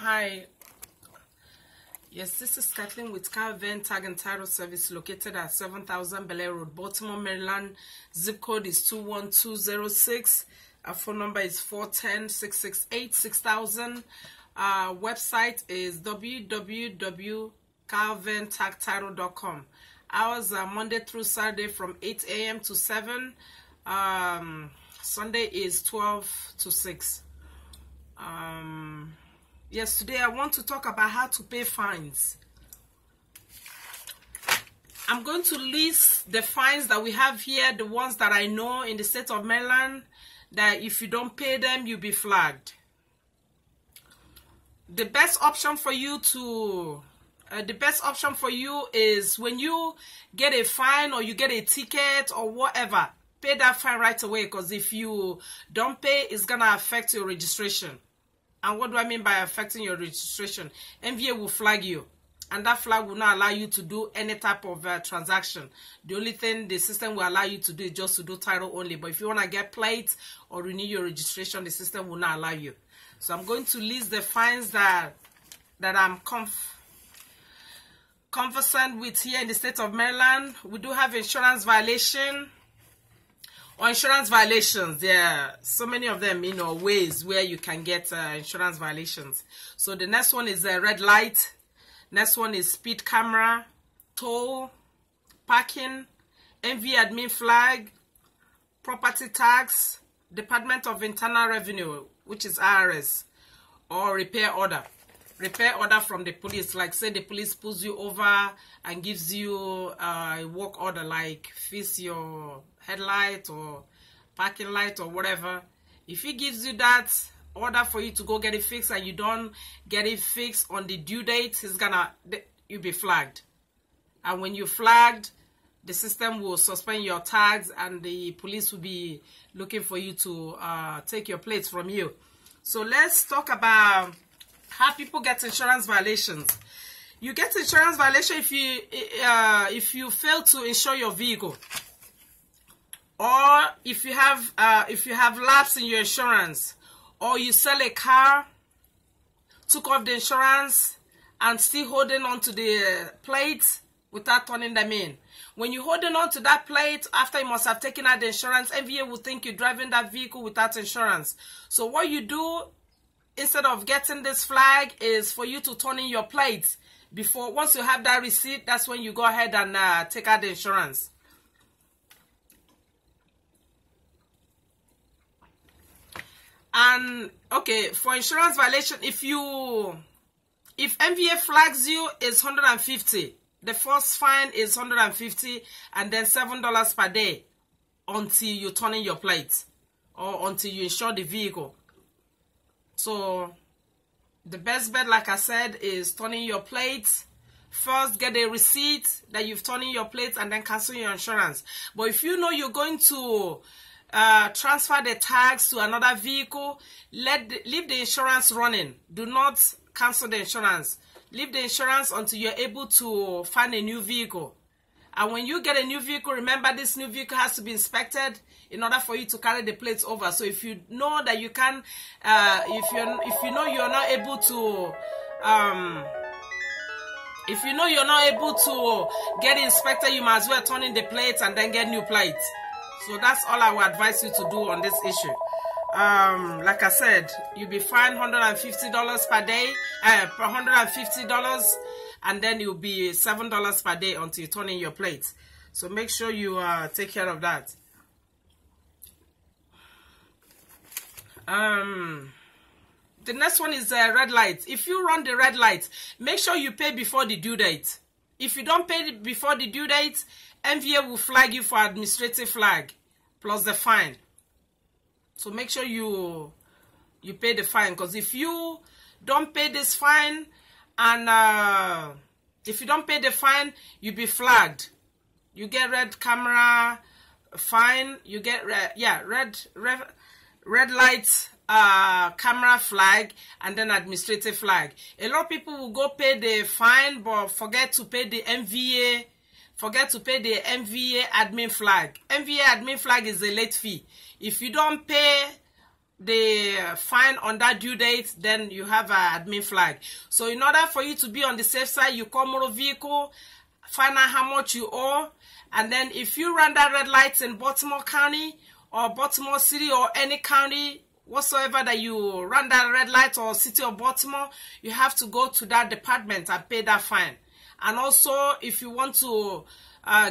Hi. Yes, this is Kathleen with Kal-Ven Tag and Title Service located at 7000 BELAIR Road, Baltimore, Maryland. Zip code is 21206. Our phone number is 410-668-6000. Website is www.kalventagtitle.com. Hours are Monday through Saturday from 8 a.m. to 7. Sunday is 12 to 6. Yes, today I want to talk about how to pay fines. I'm going to list the fines that we have here, the ones that I know in the state of Maryland, that if you don't pay them, you'll be flagged. The best option for you is when you get a fine or you get a ticket or whatever, pay that fine right away, because if you don't pay, it's gonna affect your registration. And what do I mean by affecting your registration? MVA will flag you, and that flag will not allow you to do any type of transaction. The only thing the system will allow you to do is just to do title only. But if you want to get plates or renew your registration, the system will not allow you. So I'm going to list the fines that I'm conversant with here in the state of Maryland. We do have insurance violation. Or insurance violations, there are so many of them, ways where you can get insurance violations. So the next one is red light. Next one is speed camera, toll, parking, MV admin flag, property tax, Department of Internal Revenue, which is IRS, or repair order. Repair order from the police, like say the police pulls you over and gives you a work order, like fix your headlight or parking light or whatever. If he gives you that order for you to go get it fixed and you don't get it fixed on the due date, you'll be flagged. And when you're flagged, the system will suspend your tags and the police will be looking for you to take your plates from you. So let's talk about how people get insurance violations. You get insurance violation if you fail to insure your vehicle, or if you have lapse in your insurance, or you sell a car, took off the insurance, and still holding on to the plate without turning them in. When you're holding on to that plate after you must have taken out the insurance, MVA will think you're driving that vehicle without insurance. So what you do, instead of getting this flag, is for you to turn in your plates. Once you have that receipt, that's when you go ahead and take out the insurance. And okay, for insurance violation, if MVA flags you, it's $150. The first fine is $150, and then $7 per day until you turn in your plate or until you insure the vehicle. So the best bet, like I said, is turning your plates. First, get a receipt that you've turned in your plates and then cancel your insurance. But if you know you're going to transfer the tags to another vehicle, leave the insurance running. Do not cancel the insurance. Leave the insurance until you're able to find a new vehicle. And when you get a new vehicle, remember this new vehicle has to be inspected in order for you to carry the plates over. So if you know that you can, if you know you're not able to, get inspected, you might as well turn in the plates and then get new plates. So that's all I would advise you to do on this issue. Like I said, you'll be fined $150 per day, $150, and then you'll be $7 per day until you turn in your plates. So make sure you take care of that. The next one is red light. If you run the red light, make sure you pay before the due date. If you don't pay before the due date, MVA will flag you for administrative flag plus the fine. So make sure you pay the fine, because if you don't pay this fine, and if you don't pay the fine, you'll be flagged. You get red camera fine. You get red light camera flag, and then administrative flag. A lot of people will go pay the fine but forget to pay the MVA. Forget to pay the MVA admin flag. MVA admin flag is a late fee. If you don't pay the fine on that due date, then you have an admin flag. So in order for you to be on the safe side, you call motor vehicle, find out how much you owe, and then if you run that red light in Baltimore County or Baltimore City or any county whatsoever that you run that red light, or city of Baltimore, you have to go to that department and pay that fine. And also, if you want to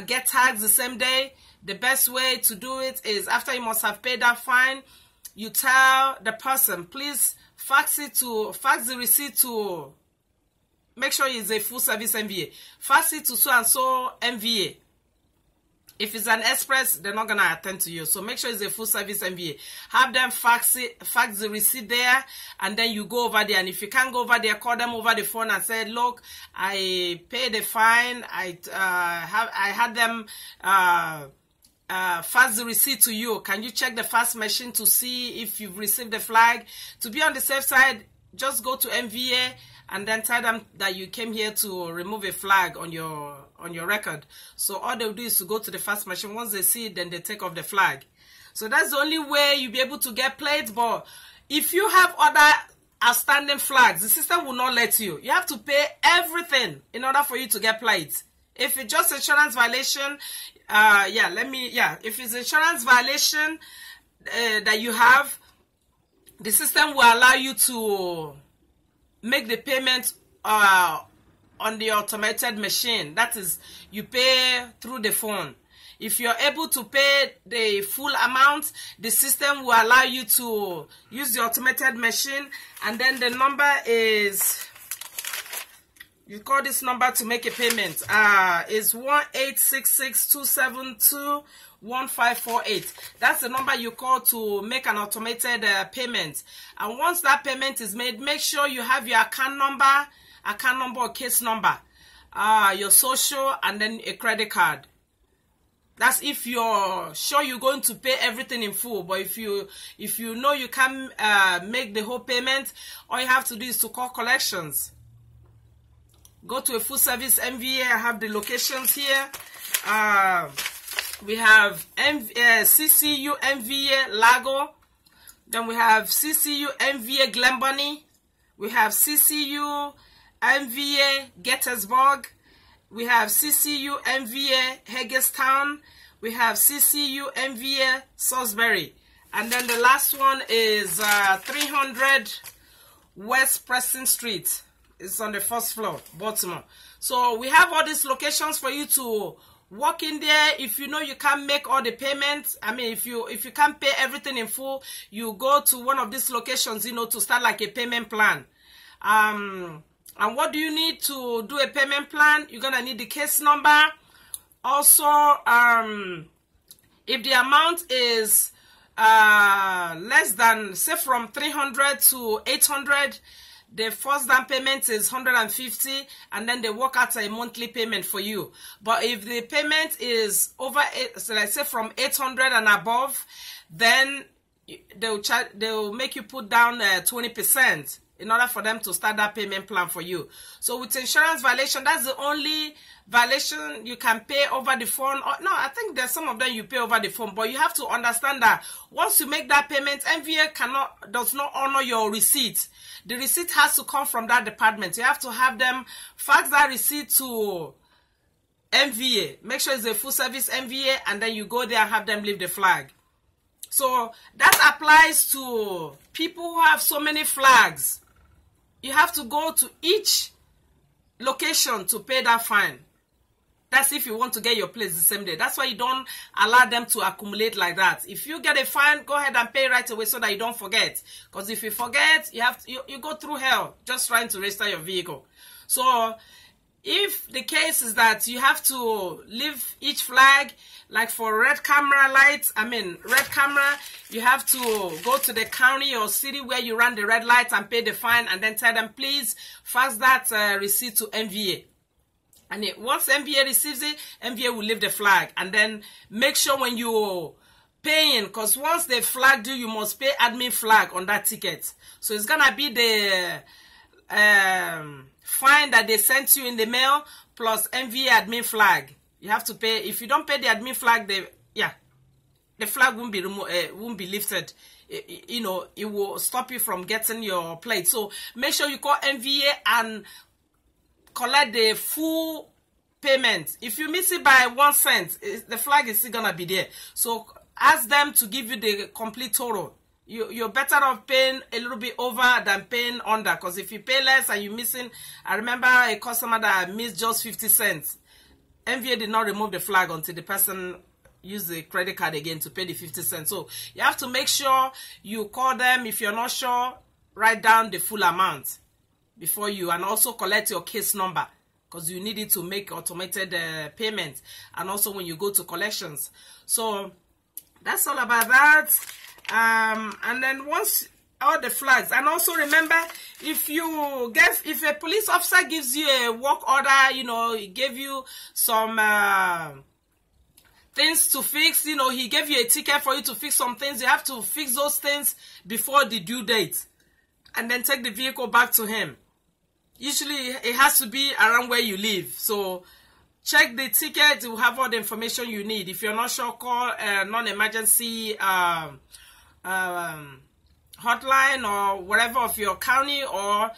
get tagged the same day, the best way to do it is after you must have paid that fine, you tell the person, please fax the receipt to, make sure it's a full service MVA. Fax it to so and so MVA. If it's an express, they're not gonna attend to you. So make sure it's a full service MVA. Have them fax the receipt there, and then you go over there. And if you can't go over there, call them over the phone and say, look, I paid the fine. I had them fax the receipt to you. Can you check the fax machine to see if you've received the flag? To be on the safe side, just go to MVA and then tell them that you came here to remove a flag on your record. So all they'll do is to go to the fax machine. Once they see it, then they take off the flag. So that's the only way you'll be able to get plates. But if you have other outstanding flags, the system will not let you. You have to pay everything in order for you to get plates. If it's just insurance violation, if it's insurance violation that you have, the system will allow you to make the payment on the automated machine. That is, you pay through the phone. If you're able to pay the full amount, the system will allow you to use the automated machine, and then the number is, you call this number to make a payment, is 1-866-272-1548. That's the number you call to make an automated payment. And once that payment is made, make sure you have your account number or case number, your social, and then a credit card. That's if you're sure you're going to pay everything in full. But if you know you can't make the whole payment, all you have to do is to call collections. Go to a full service MVA. I have the locations here. We have CCU MVA Lago. Then we have CCU MVA Glenburnie. We have CCU MVA Gettysburg. We have CCU MVA Hagerstown. We have CCU MVA Salisbury. And then the last one is 300 West Preston Street. It's on the first floor, Baltimore. So we have all these locations for you to walk in there. If you know you can't make all the payments, I mean, if you can't pay everything in full, you go to one of these locations, to start like a payment plan. And what do you need to do a payment plan? You're gonna need the case number. Also, if the amount is less than, say, from 300 to 800, the first down payment is 150, and then they work out a monthly payment for you. But if the payment is over, so let's say from 800 and above, then they'll make you put down 20% in order for them to start that payment plan for you. So with insurance violation, that's the only violation you can pay over the phone. No, I think there's some of them you pay over the phone, but you have to understand that once you make that payment, MVA does not honor your receipt. The receipt has to come from that department. You have to have them fax that receipt to MVA. Make sure it's a full service MVA, and then you go there and have them leave the flag. So that applies to people who have so many flags. You have to go to each location to pay that fine. That's if you want to get your place the same day. That's why you don't allow them to accumulate like that. If you get a fine, go ahead and pay right away so that you don't forget. Because if you forget, you go through hell just trying to register your vehicle. So if the case is that you have to leave each flag, like for red camera, you have to go to the county or city where you ran the red light and pay the fine, and then tell them, please fax that receipt to MVA. And once MVA receives it, MVA will leave the flag. And then make sure when you're paying, because once they flagged you, you must pay admin flag on that ticket. So it's going to be the fine that they sent you in the mail plus MVA admin flag. You have to pay. If you don't pay the admin flag, the flag won't be lifted. You know, it will stop you from getting your plate. So make sure you call MVA and collect the full payment. If you miss it by 1 cent, the flag is still gonna be there. So ask them to give you the complete total. You're better off paying a little bit over than paying under, because if you pay less and you're missing, I remember a customer that missed just 50 cents. MVA did not remove the flag until the person used the credit card again to pay the 50 cents. So you have to make sure you call them. If you're not sure, write down the full amount before you, and also collect your case number, because you need it to make automated payment, and also when you go to collections. So that's all about that. And then once all the flags, and also remember, if a police officer gives you a work order, you know, he gave you some things to fix, you know, he gave you a ticket for you to fix some things, you have to fix those things before the due date, and then take the vehicle back to him. Usually it has to be around where you live, so check the ticket. You have all the information you need. If you're not sure, call non-emergency hotline or whatever of your county, or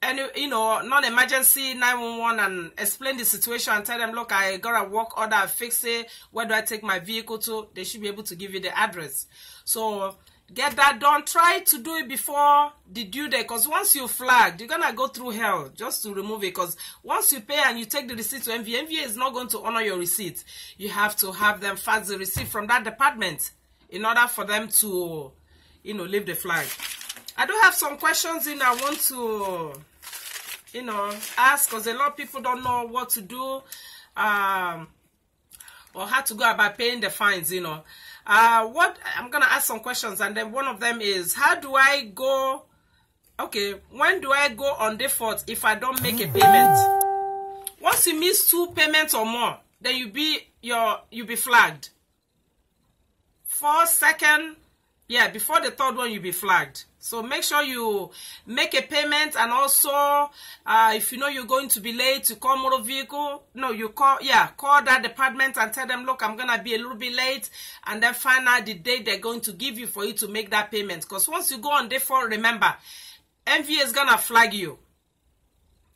any, you know, non-emergency 911, and explain the situation and tell them, look, I got a work order, I fix it, where do I take my vehicle to? They should be able to give you the address. So get that done. Try to do it before the due date, because once you flagged, you're gonna go through hell just to remove it. Because once you pay and you take the receipt to MVA, MVA is not going to honor your receipt. You have to have them fax the receipt from that department in order for them to, you know, leave the flag. I do have some questions in I want to, you know, ask, because a lot of people don't know what to do or how to go about paying the fines, you know. What I'm gonna ask some questions, and then one of them is, how do I go? Okay, when do I go on default if I don't make a payment? Once you miss 2 payments or more, then you be flagged. First, second, yeah, before the 3rd one, you'll be flagged. So make sure you make a payment, and also if you know you're going to be late, you call motor vehicle. No, you call that department and tell them, look, I'm gonna be a little bit late, and then find out the date they're going to give you for you to make that payment. Because once you go on default, remember, MVA is gonna flag you.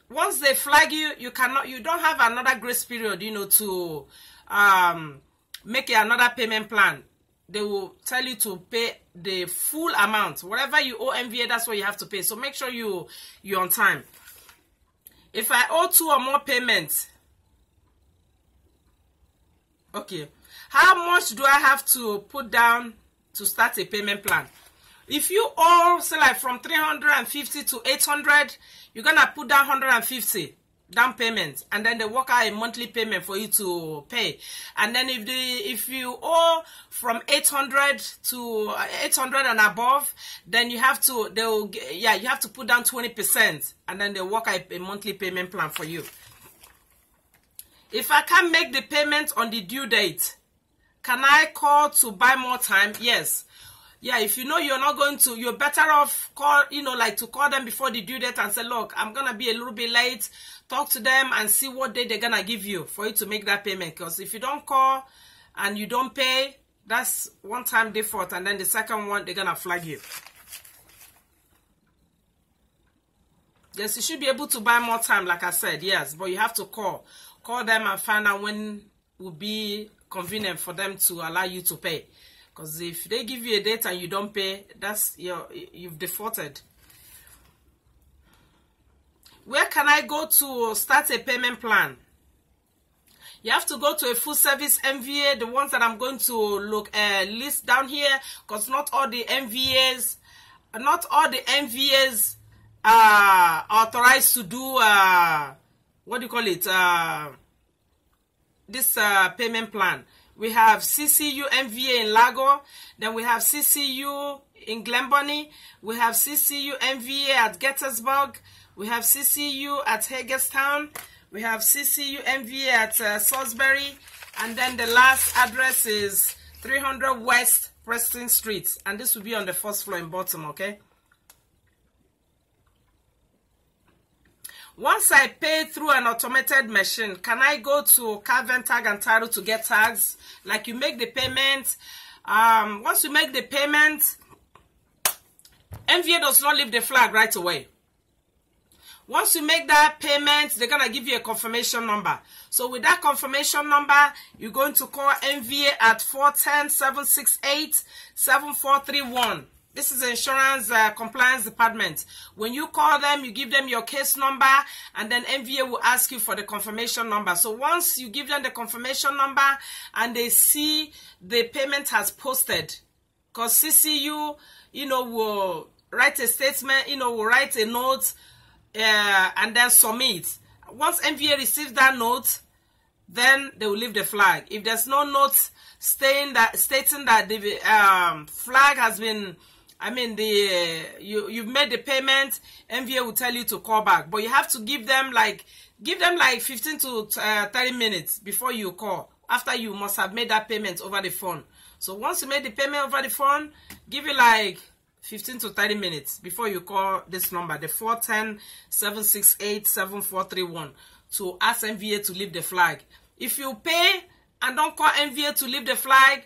Once they flag you, you don't have another grace period, you know, to make another payment plan. They will tell you to pay the full amount. Whatever you owe MVA, that's what you have to pay. So make sure you're on time. If I owe 2 or more payments, okay, how much do I have to put down to start a payment plan? If you owe, say, like from 350 to 800, you're gonna put down 150 down payment, and then they work out a monthly payment for you to pay. And then if you owe from 800 to 800 and above, then you have to put down 20%, and then they work out a monthly payment plan for you. If I can't make the payment on the due date, can I call to buy more time? Yes. Yeah, if you know you're not going to, you're better off to call them before the due date and say, look, I'm gonna be a little bit late. Talk to them and see what day they're gonna give you for you to make that payment. Because if you don't call and you don't pay, that's one time default, and then the second one, they're gonna flag you. Yes, you should be able to buy more time, like I said, yes, but you have to call them and find out when would be convenient for them to allow you to pay. Because if they give you a date and you don't pay, that's you've defaulted. Where can I go to start a payment plan? You have to go to a full service MVA, the ones that I'm going to list down here, because not all the MVAs are authorized to do this payment plan. We have CCU MVA in Lago, then we have CCU in Glenburnie, we have CCU MVA at Gettysburg, we have CCU at Hagerstown, we have CCU MVA at Salisbury, and then the last address is 300 West Preston Street, and this will be on the 1st floor in Baltimore, okay? Once I pay through an automated machine, can I go to Kal-Ven Tag and Title to get tags? Like, you make the payment, Once you make the payment, MVA does not leave the flag right away. Once you make that payment, they're going to give you a confirmation number. So with that confirmation number, you're going to call MVA at 410-768-7431. This is the Insurance Compliance Department. When you call them, you give them your case number, and then MVA will ask you for the confirmation number. So once you give them the confirmation number and they see the payment has posted, because CCU, will write a statement, will write a note, and then submit. Once MVA receives that note, then they will leave the flag. If there's no note stating that the flag has been, you've made the payment, MVA will tell you to call back. But you have to give them like 15 to 30 minutes before you call. After you must have made that payment over the phone. So once you made the payment over the phone, give it like 15 to 30 minutes before you call this number, the 410-768-7431, to ask MVA to leave the flag. If you pay and don't call MVA to leave the flag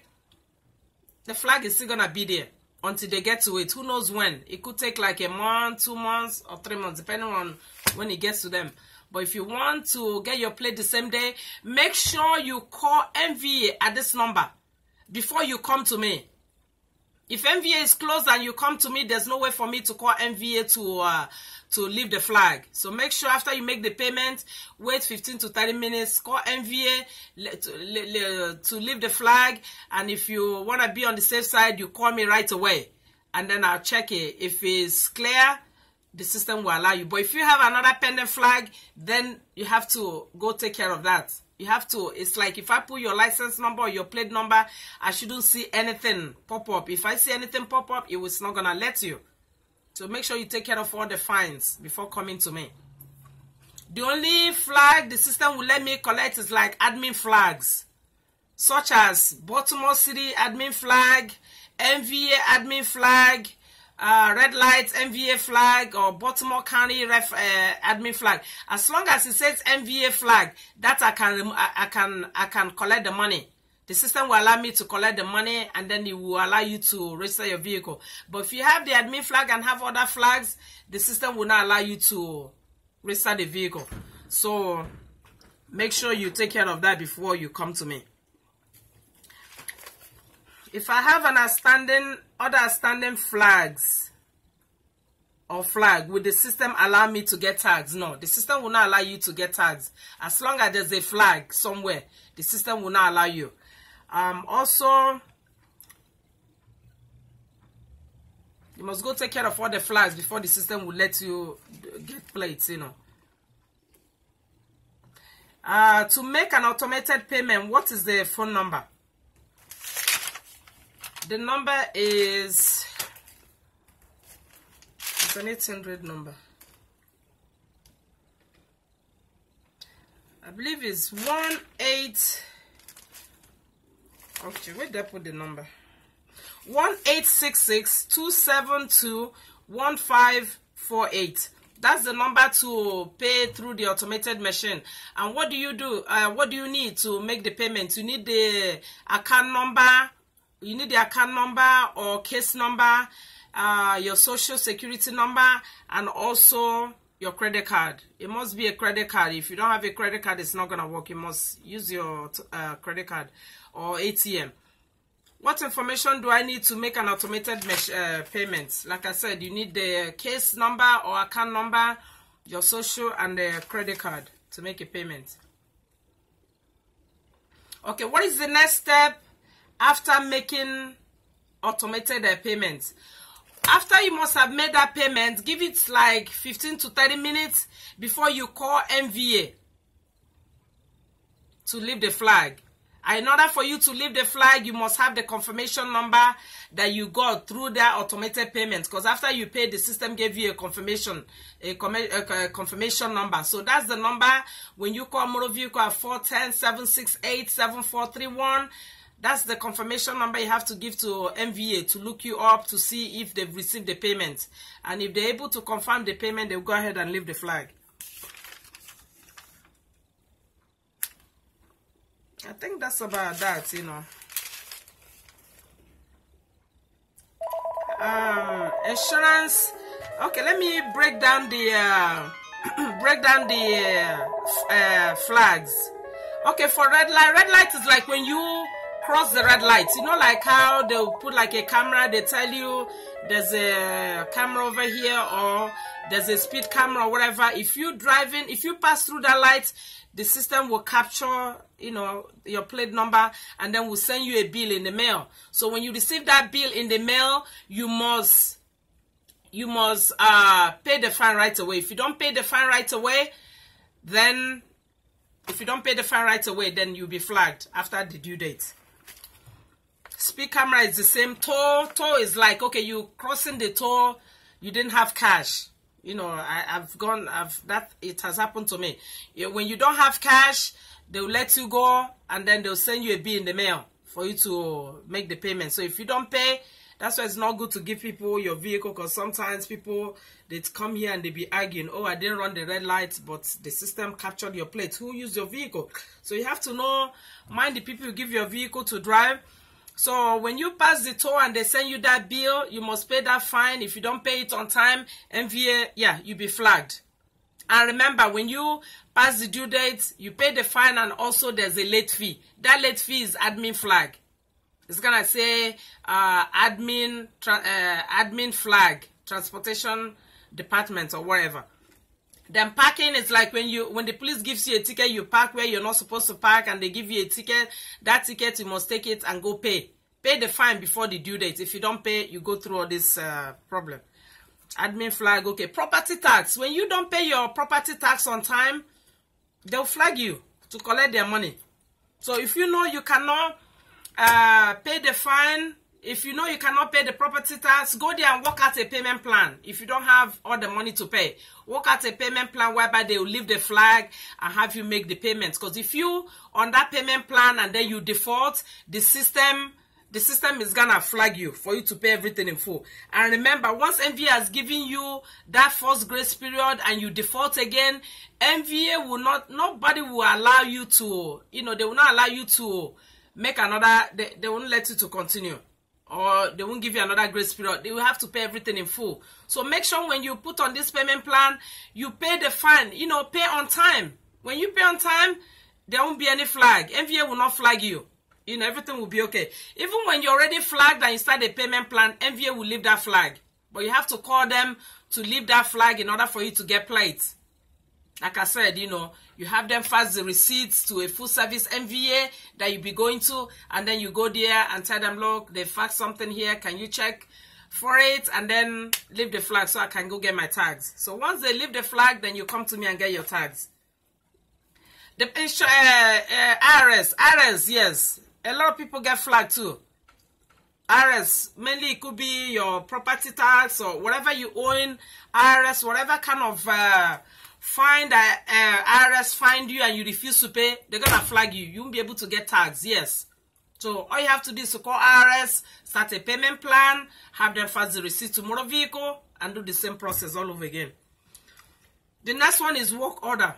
is still going to be there until they get to it. Who knows when? It could take like a month, 2 months, or 3 months, depending on when it gets to them. But if you want to get your plate the same day, make sure you call MVA at this number before you come to me. If MVA is closed and you come to me, there's no way for me to call MVA to leave the flag. So make sure after you make the payment, wait 15 to 30 minutes, call MVA to leave the flag. And if you want to be on the safe side, you call me right away. And then I'll check it. If it's clear, the system will allow you. But if you have another pending flag, then you have to go take care of that. You have to, it's like if I put your license number or your plate number, I shouldn't see anything pop up. If I see anything pop up, it's not going to let you. So make sure you take care of all the fines before coming to me. The only flag the system will let me collect is like admin flags, such as Baltimore City admin flag, MVA admin flag, red lights MVA flag, or Baltimore County admin flag. As long as it says MVA flag, that I can collect the money. The system will allow me to collect the money, and then it will allow you to register your vehicle. But if you have the admin flag and have other flags, the system will not allow you to register the vehicle. So make sure you take care of that before you come to me. If I have other outstanding flags or flag, will the system allow me to get tags? No, the system will not allow you to get tags. As long as there's a flag somewhere, the system will not allow you. Also, you must go take care of all the flags before the system will let you get plates, To make an automated payment, what is the phone number? The number is, it's an 800 number. I believe it's 18. Okay, where did I put the number? 1-866-272-1548. That's the number to pay through the automated machine. And what do you do? What do you need to make the payment? You need the account number. You need the account number or case number, your social security number, and also your credit card. It must be a credit card. If you don't have a credit card, it's not going to work. You must use your credit card or ATM. What information do I need to make an automated payment? Like I said, you need the case number or account number, your social, and the credit card to make a payment. Okay, what is the next step after making automated payments? After you must have made that payment, give it like 15 to 30 minutes before you call MVA to leave the flag. And in order for you to leave the flag, you must have the confirmation number that you got through that automated payment. Because after you paid, the system gave you a confirmation number. So that's the number when you call motor vehicle at 410-768-7431. That's the confirmation number you have to give to MVA to look you up to see if they've received the payment. And if they're able to confirm the payment, they'll go ahead and leave the flag. I think that's about that, Insurance. Okay, let me break down the flags. Okay, for red light is like when you cross the red light. You know, like how they'll put like a camera, they tell you there's a camera over here or there's a speed camera or whatever. If you pass through that light, the system will capture, you know, your plate number and then will send you a bill in the mail. So when you receive that bill in the mail, you must pay the fine right away. If you don't pay the fine right away, then you'll be flagged after the due date. Speed camera is the same. Toll is like, okay, you crossing the toll, you didn't have cash. You know, it has happened to me. When you don't have cash, they'll let you go and then they'll send you a bill in the mail for you to make the payment. So if you don't pay, that's why it's not good to give people your vehicle, because sometimes people, they come here and they be arguing, oh, I didn't run the red lights, but the system captured your plate. Who used your vehicle? So you have to mind the people you give your vehicle to drive. So when you pass the toll and they send you that bill, you must pay that fine. If you don't pay it on time, MVA, yeah, you'll be flagged. And remember, when you pass the due date, you pay the fine and also there's a late fee. That late fee is admin flag. It's gonna say admin flag, transportation department or whatever. Then parking is like when the police gives you a ticket, you park where you're not supposed to park and they give you a ticket. That ticket, you must take it and go pay. Pay the fine before the due date. If you don't pay, you go through all this problem. Admin flag, okay. Property tax. When you don't pay your property tax on time, they'll flag you to collect their money. So if you know you cannot pay the fine, if you know you cannot pay the property tax, go there and work out a payment plan. If you don't have all the money to pay, work out a payment plan whereby they will leave the flag and have you make the payments. Because if you on that payment plan and then you default, the system is gonna flag you for you to pay everything in full. And remember, once MVA has given you that first grace period and you default again, MVA will nobody will allow you to, they will not allow you to make another, they won't let you to continue. Or they won't give you another grace period. They will have to pay everything in full. So make sure when you put on this payment plan, you pay the fine. Pay on time. When you pay on time, there won't be any flag. MVA will not flag you. Everything will be okay. Even when you're already flagged and you start a payment plan, MVA will leave that flag. But you have to call them to leave that flag in order for you to get plates. Like I said, you have them fax the receipts to a full service MVA that you'll be going to, and then you go there and tell them, look, they fax something here, can you check for it? And then leave the flag so I can go get my tags. So once they leave the flag, then you come to me and get your tags. The IRS, yes. A lot of people get flagged too. IRS, mainly it could be your property tax or whatever you own. IRS, whatever kind of fine that IRS find you and you refuse to pay, they're gonna flag you. You won't be able to get tags, yes. So all you have to do is to call IRS, start a payment plan, have them fax the receipt to motor vehicle, and do the same process all over again. The next one is work order.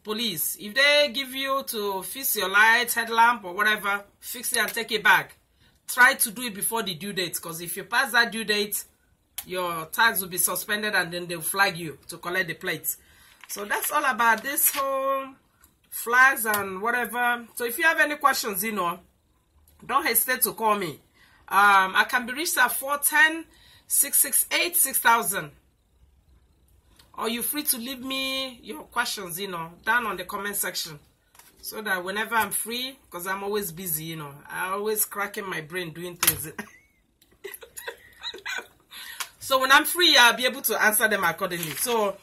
Police. If they give you to fix your lights, headlamp, or whatever, fix it and take it back. Try to do it before the due date, because if you pass that due date, your tags will be suspended and then they'll flag you to collect the plates. So that's all about this whole flags and whatever. So if you have any questions, don't hesitate to call me. I can be reached at 410-668-6000. Or you're free to leave me your questions, down on the comment section. So that whenever I'm free, because I'm always busy, I always cracking my brain doing things. So when I'm free, I'll be able to answer them accordingly. So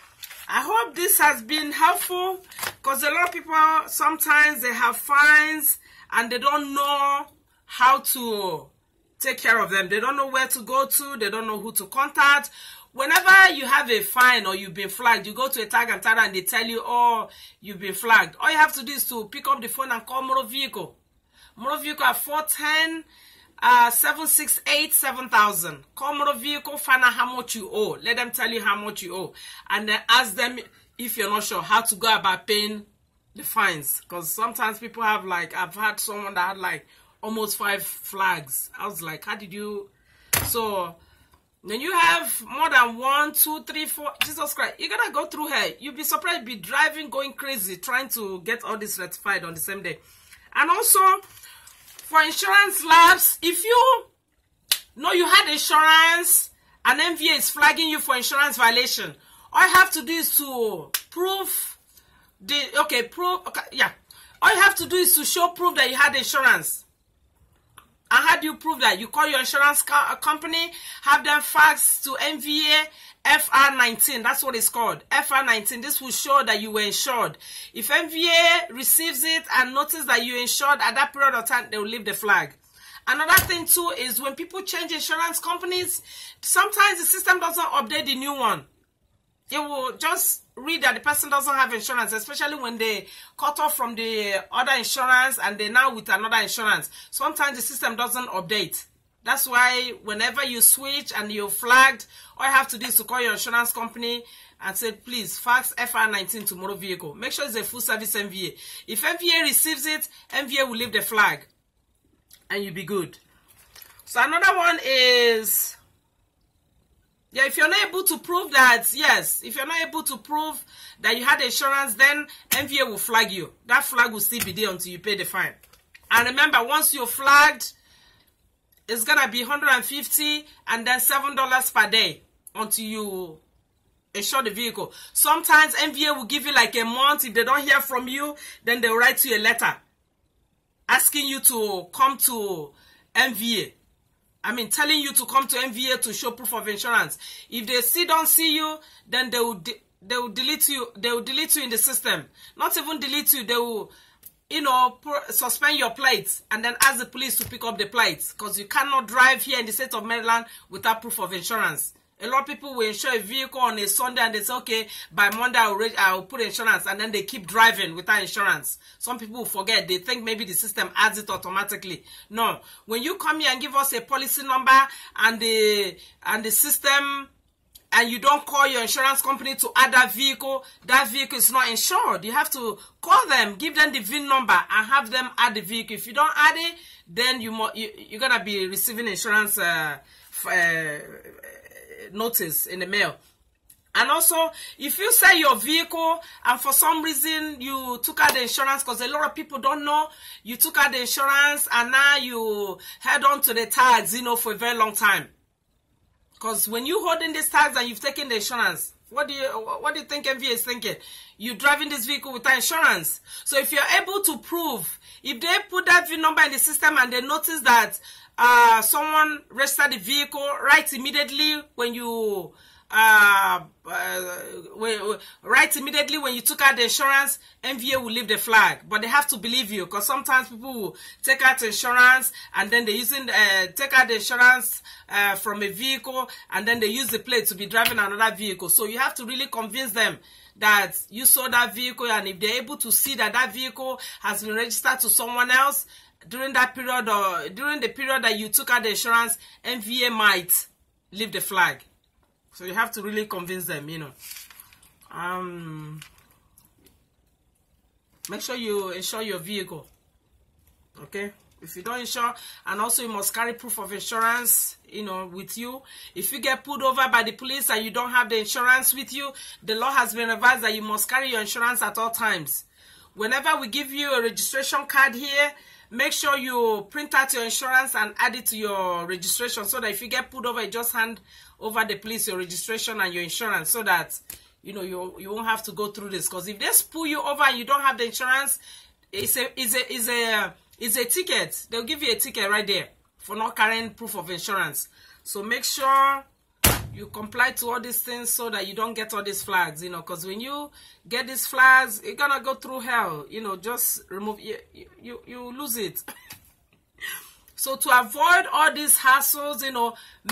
I hope this has been helpful, because a lot of people, sometimes they have fines and they don't know how to take care of them. They don't know where to go to. They don't know who to contact. Whenever you have a fine or you've been flagged, you go to a tag and title and they tell you, oh, you've been flagged. All you have to do is to pick up the phone and call motor vehicle. Motor vehicle at 410-768-7000. Call motor vehicle, find out how much you owe. Let them tell you how much you owe. And then ask them, if you're not sure, how to go about paying the fines. Because sometimes people have I've had someone that had almost 5 flags. I was like, how did you? So When you have more than 1, 2, 3, 4, Jesus Christ, you're gonna go through hell. You'll be surprised, be driving, going crazy, trying to get all this rectified on the same day. And also, for insurance labs, if you know you had insurance and MVA is flagging you for insurance violation, all you have to do is to prove all you have to do is to show proof that you had insurance. And how do you prove that? You call your insurance company, have them fax to MVA FR19. That's what it's called. FR19. This will show that you were insured. If MVA receives it and notices that you're insured at that period of time, they will leave the flag. Another thing too is when people change insurance companies, sometimes the system doesn't update the new one. It will just read that the person doesn't have insurance, especially when they cut off from the other insurance and they're now with another insurance. Sometimes the system doesn't update. That's why whenever you switch and you're flagged, all you have to do is to call your insurance company and say, please fax FR19 to motor vehicle. Make sure it's a full service MVA. If MVA receives it, MVA will leave the flag and you'll be good. So another one is, yeah, if you're not able to prove that, yes, if you're not able to prove that you had insurance, then MVA will flag you. That flag will still be there until you pay the fine. And remember, once you're flagged, it's going to be $150 and then $7 per day until you insure the vehicle. Sometimes MVA will give you like a month. If they don't hear from you, then they'll write you a letter asking you to come to MVA. Telling you to come to MVA to show proof of insurance. If they still don't see you, then they will delete you. They will delete you in the system. Not even delete you. They will, suspend your plates and then ask the police to pick up the plates, because you cannot drive here in the state of Maryland without proof of insurance. A lot of people will insure a vehicle on a Sunday and they say, okay, by Monday I'll put insurance, and then they keep driving without insurance. Some people will forget. They think maybe the system adds it automatically. No. When you come here and give us a policy number and the system, and you don't call your insurance company to add that vehicle is not insured. You have to call them, give them the VIN number, and have them add the vehicle. If you don't add it, then you're going to be receiving insurance notice in the mail. And also, if you sell your vehicle and for some reason you took out the insurance, because a lot of people don't know, you took out the insurance and now you head on to the tags, for a very long time. Because when you holding these tags and you've taken the insurance, what do you think MVA is thinking? You're driving this vehicle without insurance. So if you're able to prove, if they put that VIN number in the system and they notice that someone registered the vehicle, right immediately when you took out the insurance, MVA will leave the flag. But they have to believe you, because sometimes people will take out insurance and then they take out the insurance from a vehicle and then they use the plate to be driving another vehicle. So you have to really convince them that you saw that vehicle, and if they're able to see that that vehicle has been registered to someone else during that period, or during the period that you took out the insurance, MVA might leave the flag. So you have to really convince them, Make sure you insure your vehicle. Okay? If you don't insure, and also you must carry proof of insurance, with you. If you get pulled over by the police and you don't have the insurance with you, the law has been revised that you must carry your insurance at all times. Whenever we give you a registration card here, make sure you print out your insurance and add it to your registration, so that if you get pulled over, you just hand over the police your registration and your insurance, so that you won't have to go through this. Because if they pull you over and you don't have the insurance, it's a ticket. They'll give you a ticket right there for not carrying proof of insurance. So make sure you comply to all these things so that you don't get all these flags, because when you get these flags, you're gonna go through hell. Just remove you lose it. So to avoid all these hassles,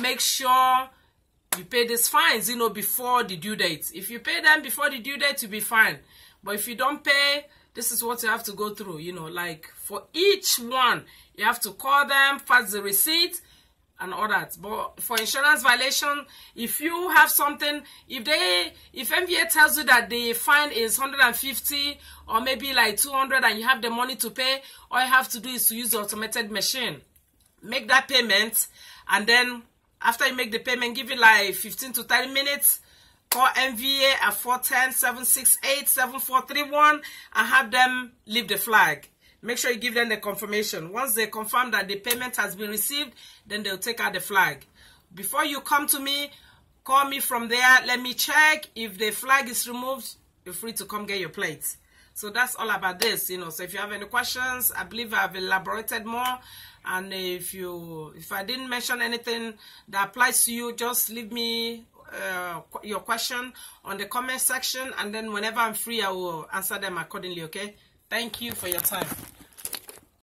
make sure you pay these fines, before the due date. If you pay them before the due date, you'll be fine. But if you don't pay, this is what you have to go through. Like for each one, you have to call them, fax the receipt, and all that. But for insurance violation, if you have something, if MVA tells you that the fine is 150 or maybe like 200 and you have the money to pay, all you have to do is to use the automated machine. Make that payment, and then After you make the payment, give it like 15 to 30 minutes. Call MVA at 410-768-7431 and have them leave the flag. Make sure you give them the confirmation. Once they confirm that the payment has been received, then they'll take out the flag. Before you come to me, call me from there. Let me check. If the flag is removed, you're free to come get your plates. So that's all about this, you know. So if you have any questions, I believe I've elaborated more. And if I didn't mention anything that applies to you, just leave me your question on the comment section, and then whenever I'm free, I will answer them accordingly. Okay? Thank you for your time.